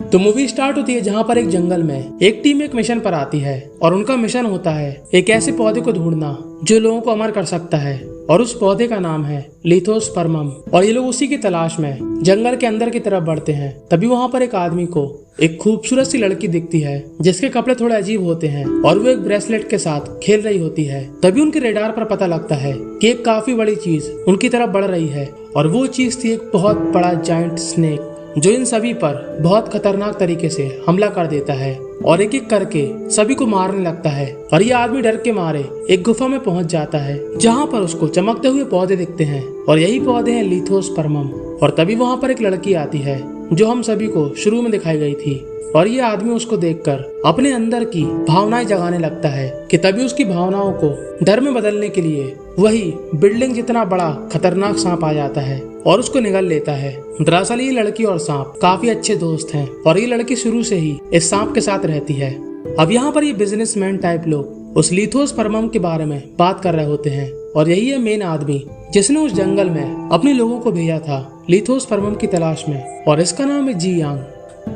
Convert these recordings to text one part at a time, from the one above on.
तो movie start होती है जहाँ पर एक जंगल में एक टीम एक मिशन पर आती है और उनका मिशन होता है एक ऐसे पौधे को ढूंढना जो लोगों को अमर कर सकता है और उस पौधे का नाम है लिथोस्पर्मम। और ये लोग उसी की तलाश में जंगल के अंदर की तरफ बढ़ते हैं। तभी वहाँ पर एक आदमी को एक खूबसूरत सी लड़की दिखती है जिसके कपड़े थोड़े अजीब होते हैं और वो एक ब्रेसलेट के साथ खेल रही होती है। तभी उनके रेडार पर पता लगता है कि एक काफी बड़ी चीज उनकी तरफ बढ़ रही है और वो चीज थी एक बहुत बड़ा जायंट स्नेक जो इन सभी पर बहुत खतरनाक तरीके से हमला कर देता है और एक एक करके सभी को मारने लगता है। और ये आदमी डर के मारे एक गुफा में पहुंच जाता है जहां पर उसको चमकते हुए पौधे दिखते हैं और यही पौधे हैं लिथोस्पर्मम। और तभी वहां पर एक लड़की आती है जो हम सभी को शुरू में दिखाई गई थी और ये आदमी उसको देखकर अपने अंदर की भावनाएं जगाने लगता है कि तभी उसकी भावनाओं को डर में बदलने के लिए वही बिल्डिंग जितना बड़ा खतरनाक सांप आ जाता है और उसको निगल लेता है। दरअसल ये लड़की और सांप काफी अच्छे दोस्त हैं और ये लड़की शुरू से ही इस सांप के साथ रहती है। अब यहाँ पर ये बिजनेसमैन टाइप लोग उस लिथोस्पर्मम के बारे में बात कर रहे होते हैं और यही है मेन आदमी जिसने उस जंगल में अपने लोगों को भेजा था लिथोस्पर्मम की तलाश में और इसका नाम है जियांग।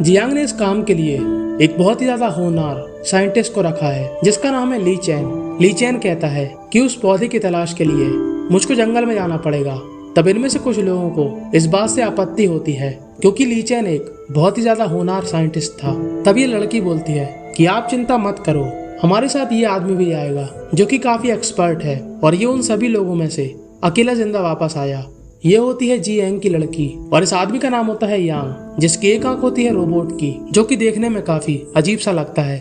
जियांग ने इस काम के लिए एक बहुत ही ज्यादा होनहार साइंटिस्ट को रखा है जिसका नाम है ली चैन। ली चैन कहता है कि उस पौधे की तलाश के लिए मुझको जंगल में जाना पड़ेगा। तब इनमें से कुछ लोगों को इस बात से आपत्ति होती है क्योंकि ली चैन एक बहुत ही ज्यादा होनहार साइंटिस्ट था। तब ये लड़की बोलती है कि आप चिंता मत करो, हमारे साथ ये आदमी भी आएगा जो कि काफी एक्सपर्ट है। और ये उन सभी लोगों में से अकेला जिंदा वापस आया। ये होती है जियांग की लड़की और इस आदमी का नाम होता है यांग जिसकी एक आंख होती है रोबोट की जो कि देखने में काफी अजीब सा लगता है।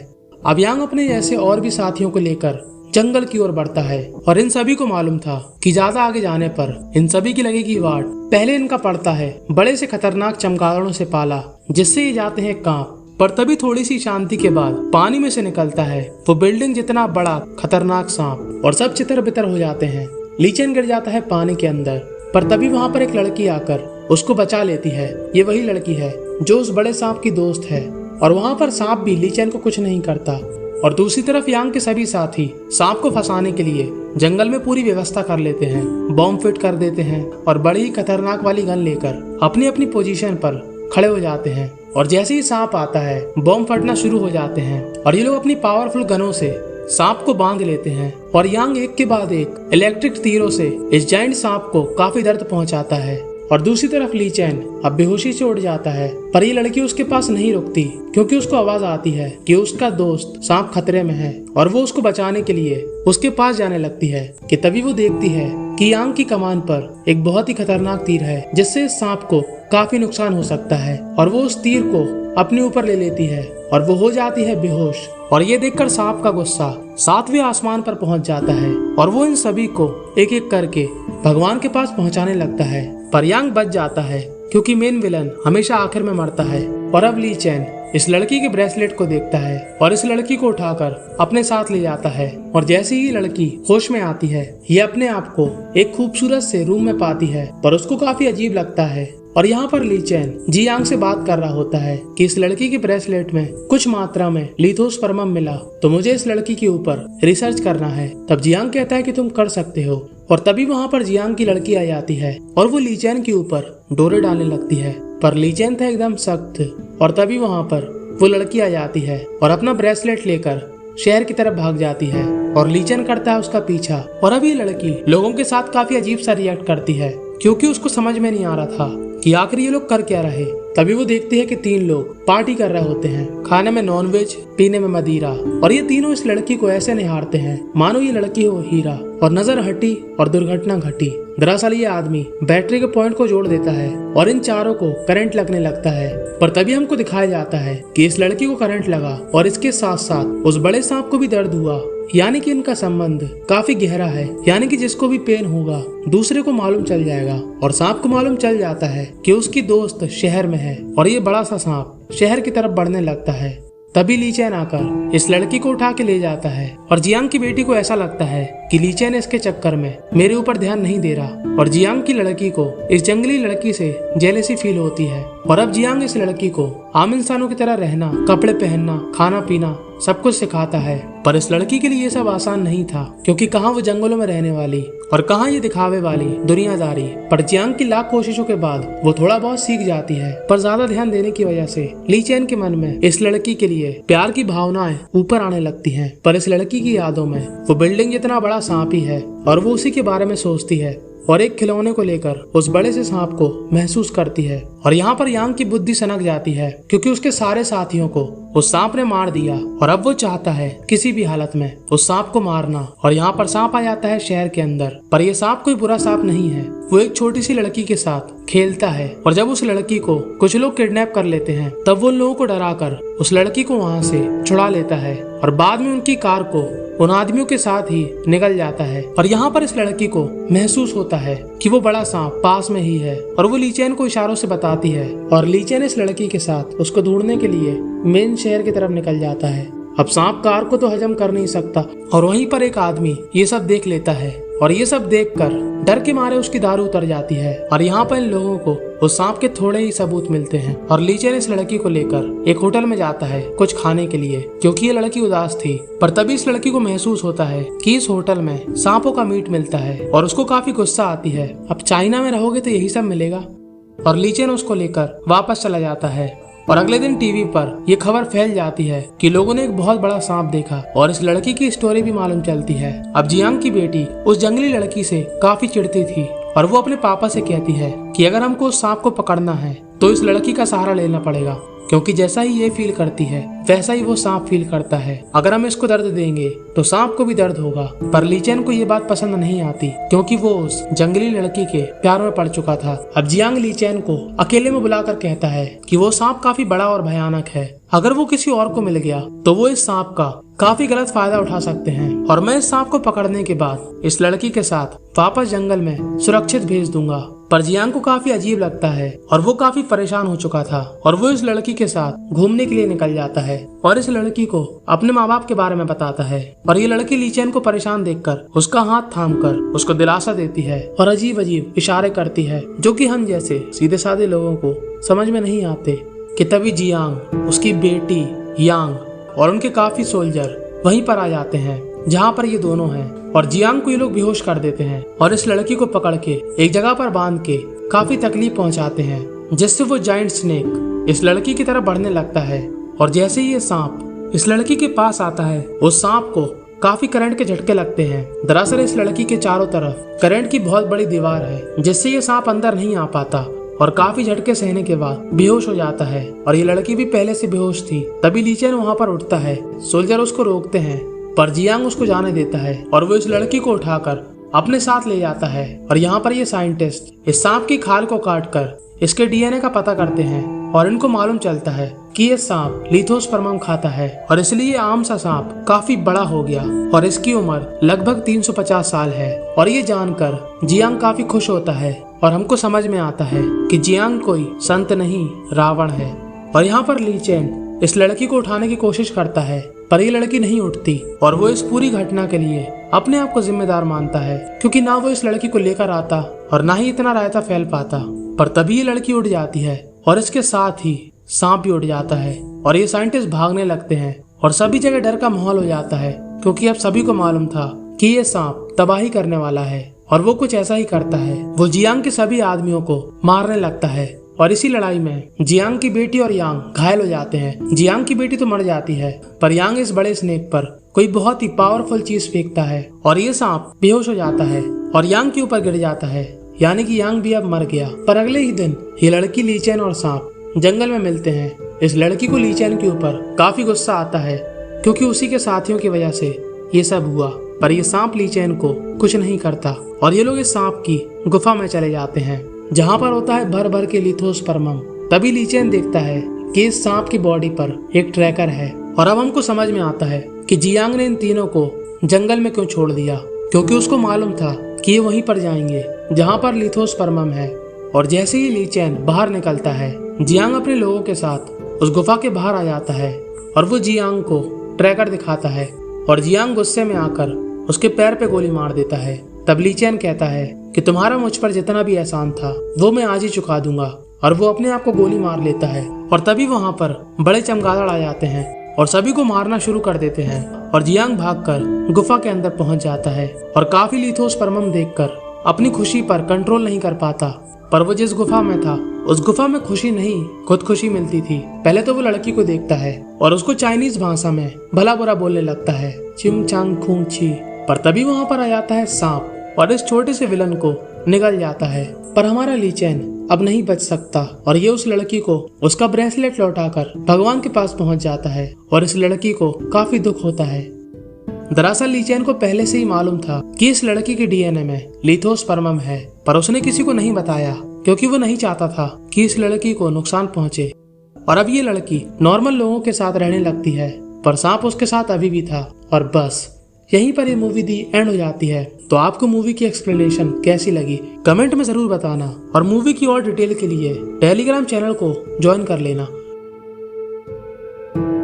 अब यांग अपने जैसे और भी साथियों को लेकर जंगल की ओर बढ़ता है और इन सभी को मालूम था कि ज्यादा आगे जाने पर इन सभी की लगेगी वाट। पहले इनका पड़ता है बड़े से खतरनाक चमगादड़ों से पाला जिससे ये जाते हैं कांप। पर तभी थोड़ी सी शांति के बाद पानी में से निकलता है वो बिल्डिंग जितना बड़ा खतरनाक सांप और सब चितर बितर हो जाते हैं। ली चैन गिर जाता है पानी के अंदर पर तभी वहाँ पर एक लड़की आकर उसको बचा लेती है। ये वही लड़की है जो उस बड़े सांप की दोस्त है और वहाँ पर सांप भी ली चैन को कुछ नहीं करता। और दूसरी तरफ यांग के सभी साथी सांप को फंसाने के लिए जंगल में पूरी व्यवस्था कर लेते हैं, बॉम्ब फिट कर देते हैं और बड़ी ही खतरनाक वाली गन लेकर अपनी अपनी पोजीशन पर खड़े हो जाते हैं। और जैसे ही सांप आता है बॉम्ब फटना शुरू हो जाते हैं और ये लोग अपनी पावरफुल गनों से सांप को बांध लेते हैं और यांग एक के बाद एक इलेक्ट्रिक तीरों से इस जायंट सांप को काफी दर्द पहुंचाता है। और दूसरी तरफ ली चैन अब बेहोशी से उड़ जाता है पर ये लड़की उसके पास नहीं रुकती क्योंकि उसको आवाज आती है कि उसका दोस्त सांप खतरे में है और वो उसको बचाने के लिए उसके पास जाने लगती है कि तभी वो देखती है कि यांग की कमान पर एक बहुत ही खतरनाक तीर है जिससे इस सांप को काफी नुकसान हो सकता है। और वो उस तीर को अपने ऊपर ले लेती है और वो हो जाती है बेहोश। और ये देखकर सांप का गुस्सा 7वें आसमान पर पहुंच जाता है और वो इन सभी को एक एक करके भगवान के पास पहुंचाने लगता है। पर यांग बच जाता है क्योंकि मेन विलन हमेशा आखिर में मरता है। और अब ली चैन इस लड़की के ब्रेसलेट को देखता है और इस लड़की को उठाकर अपने साथ ले जाता है। और जैसे ही लड़की होश में आती है ये अपने आप को एक खूबसूरत से रूम में पाती है पर उसको काफी अजीब लगता है। और यहाँ पर ली चैन जियांग से बात कर रहा होता है कि इस लड़की के ब्रेसलेट में कुछ मात्रा में लिथोस्पर्मम मिला तो मुझे इस लड़की के ऊपर रिसर्च करना है। तब जियांग कहता है कि तुम कर सकते हो। और तभी वहाँ पर जियांग की लड़की आ जाती है और वो ली चैन के ऊपर डोरे डालने लगती है पर ली चैन था एकदम सख्त। और तभी वहाँ पर वो लड़की आ जाती है और अपना ब्रेसलेट लेकर शहर की तरफ भाग जाती है और ली चैन करता है उसका पीछा। और अब ये लड़की लोगों के साथ काफी अजीब सा रिएक्ट करती है क्योंकि उसको समझ में नहीं आ रहा था कि आखिर ये लोग कर क्या रहे। तभी वो देखती है कि 3 लोग पार्टी कर रहे होते हैं, खाने में नॉनवेज, पीने में मदिरा। और ये तीनों इस लड़की को ऐसे निहारते हैं मानो ये लड़की हो हीरा। और नजर हटी और दुर्घटना घटी। दरअसल ये आदमी बैटरी के पॉइंट को जोड़ देता है और इन चारों को करंट लगने लगता है। पर तभी हमको दिखाया जाता है कि इस लड़की को करंट लगा और इसके साथ साथ उस बड़े सांप को भी दर्द हुआ। यानी कि इनका संबंध काफी गहरा है। यानी कि जिसको भी पेन होगा दूसरे को मालूम चल जाएगा। और सांप को मालूम चल जाता है कि उसकी दोस्त शहर में है और ये बड़ा सा सांप शहर की तरफ बढ़ने लगता है। तभी ली चैन आकर इस लड़की को उठा के ले जाता है और जियांग की बेटी को ऐसा लगता है कि ली चैन इसके चक्कर में मेरे ऊपर ध्यान नहीं दे रहा। और जियांग की लड़की को इस जंगली लड़की से जेलसी फील होती है और अब जियांग इस लड़की को आम इंसानों की तरह रहना, कपड़े पहनना, खाना पीना सब कुछ सिखाता है। पर इस लड़की के लिए ये सब आसान नहीं था, क्योंकि कहाँ वो जंगलों में रहने वाली और कहाँ ये दिखावे वाली दुनियादारी। पर जियांग की लाख कोशिशों के बाद वो थोड़ा बहुत सीख जाती है, पर ज्यादा ध्यान देने की वजह से ली चैन के मन में इस लड़की के लिए प्यार की भावनाएं ऊपर आने लगती हैं। पर इस लड़की की यादों में वो बिल्डिंग जितना बड़ा सांप ही है और वो उसी के बारे में सोचती है और एक खिलौने को लेकर उस बड़े से सांप को महसूस करती है। और यहाँ पर यांग की बुद्धि सनक जाती है, क्योंकि उसके सारे साथियों को उस सांप ने मार दिया और अब वो चाहता है किसी भी हालत में उस सांप को मारना। और यहाँ पर सांप आ जाता है शहर के अंदर, पर यह सांप कोई बुरा सांप नहीं है। वो एक छोटी सी लड़की के साथ खेलता है और जब उस लड़की को कुछ लोग किडनैप कर लेते हैं तब वो लोगों को डराकर उस लड़की को वहाँ से छुड़ा लेता है और बाद में उनकी कार को उन आदमियों के साथ ही निकल जाता है। और यहाँ पर इस लड़की को महसूस होता है कि वो बड़ा सांप पास में ही है और वो ली चैन को इशारों से बताती है और ली चैन इस लड़की के साथ उसको ढूंढने के लिए मेन शहर की तरफ निकल जाता है। अब सांप कार को तो हजम कर नहीं सकता और वहीं पर एक आदमी ये सब देख लेता है और ये सब देखकर डर के मारे उसकी दारू उतर जाती है। और यहाँ पर इन लोगों को उस सांप के थोड़े ही सबूत मिलते हैं और ली चैन इस लड़की को लेकर एक होटल में जाता है कुछ खाने के लिए, क्योंकि ये लड़की उदास थी। पर तभी इस लड़की को महसूस होता है कि इस होटल में सांपों का मीट मिलता है और उसको काफी गुस्सा आती है। अब चाइना में रहोगे तो यही सब मिलेगा। और ली चैन उसको लेकर वापस चला जाता है और अगले दिन टीवी पर ये खबर फैल जाती है कि लोगों ने एक बहुत बड़ा सांप देखा और इस लड़की की स्टोरी भी मालूम चलती है। अब जियांग की बेटी उस जंगली लड़की से काफी चिढ़ती थी और वो अपने पापा से कहती है कि अगर हमको उस सांप को पकड़ना है तो इस लड़की का सहारा लेना पड़ेगा, क्योंकि जैसा ही ये फील करती है वैसा ही वो सांप फील करता है। अगर हम इसको दर्द देंगे तो सांप को भी दर्द होगा। पर ली चैन को ये बात पसंद नहीं आती, क्योंकि वो उस जंगली लड़की के प्यार में पड़ चुका था। अब जियांग ली चैन को अकेले में बुलाकर कहता है कि वो सांप काफी बड़ा और भयानक है, अगर वो किसी और को मिल गया तो वो इस सांप का काफी गलत फायदा उठा सकते हैं और मैं इस सांप को पकड़ने के बाद इस लड़की के साथ वापस जंगल में सुरक्षित भेज दूंगा। पर जियांग को काफी अजीब लगता है और वो काफी परेशान हो चुका था और वो इस लड़की के साथ घूमने के लिए निकल जाता है और इस लड़की को अपने माँ बाप के बारे में बताता है। और ये लड़की ली चैन को परेशान देखकर उसका हाथ थामकर उसको दिलासा देती है और अजीब अजीब इशारे करती है, जो कि हम जैसे सीधे साधे लोगों को समझ में नहीं आते। कि तभी जियांग, उसकी बेटी यांग और उनके काफी सोल्जर वहीं पर आ जाते हैं जहाँ पर ये दोनों हैं और जियांग को ये लोग बेहोश कर देते हैं और इस लड़की को पकड़ के एक जगह पर बांध के काफी तकलीफ पहुंचाते हैं, जिससे वो जायंट स्नेक इस लड़की की तरफ बढ़ने लगता है। और जैसे ही ये सांप इस लड़की के पास आता है उस सांप को काफी करंट के झटके लगते हैं। दरअसल इस लड़की के चारों तरफ करंट की बहुत बड़ी दीवार है, जिससे ये सांप अंदर नहीं आ पाता और काफी झटके सहने के बाद बेहोश हो जाता है। और ये लड़की भी पहले से बेहोश थी। तभी ली चैन वहाँ पर उठता है, सोल्जर उसको रोकते हैं पर जियांग उसको जाने देता है और वो इस लड़की को उठाकर अपने साथ ले जाता है। और यहाँ पर ये साइंटिस्ट इस सांप की खाल को काटकर इसके डीएनए का पता करते हैं और इनको मालूम चलता है कि ये सांप लिथोस्पर्मम खाता है और इसलिए ये आम सा सांप काफी बड़ा हो गया और इसकी उम्र लगभग 350 साल है। और ये जानकर जियांग काफी खुश होता है और हमको समझ में आता है कि जियांग कोई संत नहीं रावण है। और यहाँ पर ली चैन इस लड़की को उठाने की कोशिश करता है पर ये लड़की नहीं उठती और वो इस पूरी घटना के लिए अपने आप को जिम्मेदार मानता है, क्योंकि ना वो इस लड़की को लेकर आता और ना ही इतना रायता फैल पाता। पर तभी ये लड़की उठ जाती है और इसके साथ ही सांप भी उठ जाता है और ये साइंटिस्ट भागने लगते हैं और सभी जगह डर का माहौल हो जाता है, क्योंकि अब सभी को मालूम था कि ये सांप तबाही करने वाला है और वो कुछ ऐसा ही करता है। वो जियांग के सभी आदमियों को मारने लगता है और इसी लड़ाई में जियांग की बेटी और यांग घायल हो जाते हैं। जियांग की बेटी तो मर जाती है पर यांग इस बड़े स्नेक पर कोई बहुत ही पावरफुल चीज फेंकता है और ये सांप बेहोश हो जाता है और यांग के ऊपर गिर जाता है, यानी कि यांग भी अब मर गया। पर अगले ही दिन ये लड़की ली चैन और सांप जंगल में मिलते हैं। इस लड़की को ली चैन के ऊपर काफी गुस्सा आता है, क्योंकि उसी के साथियों की वजह से ये सब हुआ। पर ये सांप ली चैन को कुछ नहीं करता और ये लोग इस सांप की गुफा में चले जाते हैं, जहाँ पर होता है भर भर के लिथोस्पर्मम। तभी ली चैन देखता है कि इस सांप की बॉडी पर एक ट्रैकर है और अब हमको समझ में आता है कि जियांग ने इन तीनों को जंगल में क्यों छोड़ दिया, क्योंकि उसको मालूम था कि ये वहीं पर जाएंगे जहाँ पर लिथोस्पर्मम है। और जैसे ही ली चैन बाहर निकलता है, जियांग अपने लोगों के साथ उस गुफा के बाहर आ जाता है और वो जियांग को ट्रैकर दिखाता है और जियांग गुस्से में आकर उसके पैर पे गोली मार देता है। तब ली चैन कहता है कि तुम्हारा मुझ पर जितना भी एहसान था वो मैं आज ही चुका दूंगा और वो अपने आप को गोली मार लेता है। और तभी वहाँ पर बड़े चमगादड़ आ जाते हैं और सभी को मारना शुरू कर देते हैं। और जियांग भागकर गुफा के अंदर पहुंच जाता है और काफी लिथोस्पर्मम देखकर अपनी खुशी पर कंट्रोल नहीं कर पाता। पर वो जिस गुफा में था उस गुफा में खुशी नहीं खुदकुशी मिलती थी। पहले तो वो लड़की को देखता है और उसको चाइनीज भाषा में भला बुरा बोलने लगता है, चिम चांग खूंग छी। पर तभी वहाँ पर आ जाता है सांप और इस छोटे से विलन को निगल जाता है। पर हमारा ली चैन अब नहीं बच सकता और ये उस लड़की को उसका ब्रेसलेट लौटाकर भगवान के पास पहुंच जाता है और इस लड़की को काफी दुख होता है। दरअसल ली चैन को पहले से ही मालूम था कि इस लड़की के डीएनए में लिथोस्पर्मम है, पर उसने किसी को नहीं बताया क्योंकि वो नहीं चाहता था कि इस लड़की को नुकसान पहुंचे। और अब ये लड़की नॉर्मल लोगों के साथ रहने लगती है, पर सांप उसके साथ अभी भी था। और बस यहीं पर ये मूवी दी एंड हो जाती है। तो आपको मूवी की एक्सप्लेनेशन कैसी लगी कमेंट में जरूर बताना और मूवी की और डिटेल के लिए टेलीग्राम चैनल को ज्वाइन कर लेना।